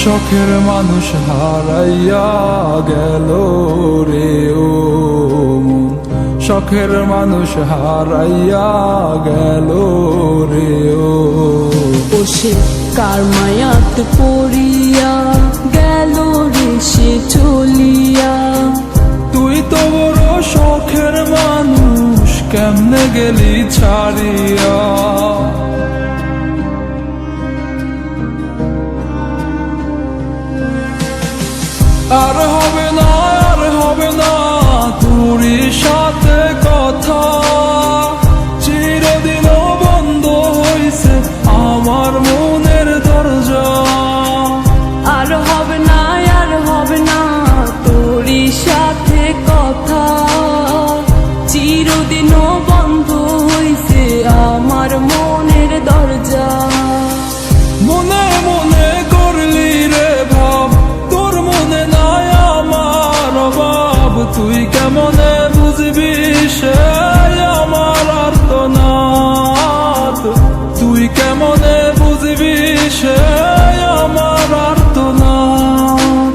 শখের মানুষ হারাইয়া গেল রে ও মন, শখের মানুষ হারাইয়া গেল রে ও। সে কার মায়াত পড়িয়া গেল রে সে চলিয়া। তুই তো বড় শখের মানুষ, কেমনে গেলি ছাড়িয়া। আর হবে না, আর হবে না তোরই সাথে কথা, চিরদিনও বন্ধ হইছে আমার মনের দরজা। আর হবে না, আর হবে না তোরই সাথে কথা, চিরদিনও বন্ধ হইছে আমার মনের দরজা। মনে মনে করলি রে ভাব, তোর মনে নাই আমার অভাব। তুই কেমনে বুঝবি সে আমার আর্তনাদ, তুই কেমনে বুঝবি সে আমার আর্তনাদ।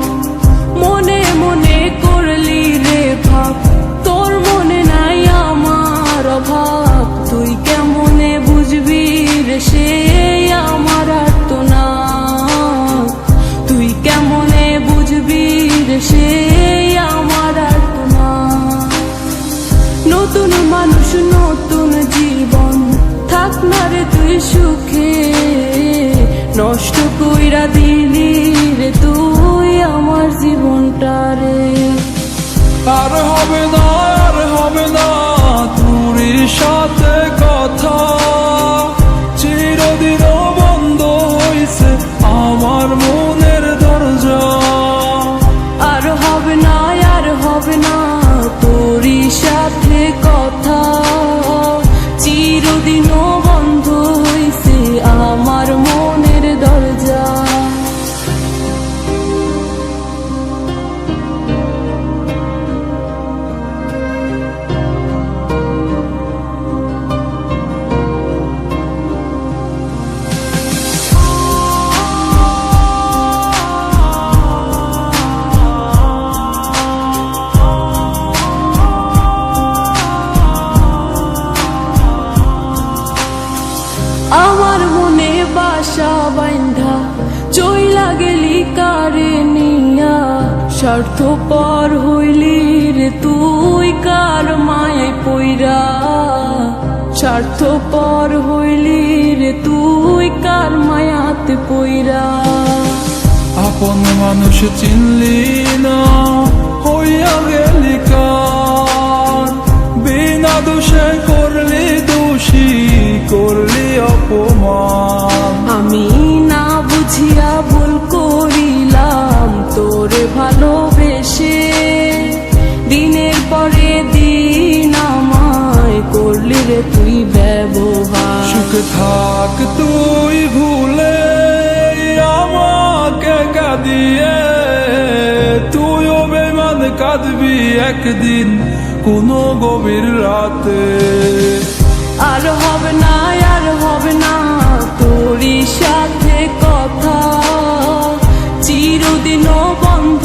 মনে মনে করলি রে ভাব, তোর মনে নাই আমার অভাব। তুই কেমনে বুঝবি রে সে আমার আর্তনাদ, তুই কেমনে বুঝবি রে সে আমার আর্তনাদ। নতুন মানুষ নতুন জীবন, থাক না রে তুই সুখে, নষ্ট কইরা দিলি রে তুই আমার জীবনটা রে। আর হবে না, আর হবে না তোরই সাথে কথা, চিরদিনও বন্ধ হইছে আমার মনের দরজা। আর হবে না, আর হবে না তোরই সাথে কথা, চিরদিনও বন্ধ হইছে আমার মনের দরজা। আমার মনে বাসা বাইন্ধা চইলা গেলি কারে নিয়া, স্বার্থপর হইলি রে তুই কার মায়ায় পইরা। স্বার্থপর হইলি রে তুই কার মায়াতে পইরা। আপন মানুষ চিনলি না, হইয়া গেলি কার। বিনা দোষে করলি দোষী, করলি অপমান। আমি না বুঝিয়া ভুল করিলাম তোরে ভালোবেসে, দিনের পরে দিন আমায় করলি রে তুই ব্যবহার। সুখে থাক তুই ভুলে আমাকে কাঁদিয়ে, তুইও বেমান কাঁদবি একদিন কোনো গভীর রাতে। আর হবে না, আর হবে না তোরই সাথে কথা, চিরদিনও বন্ধ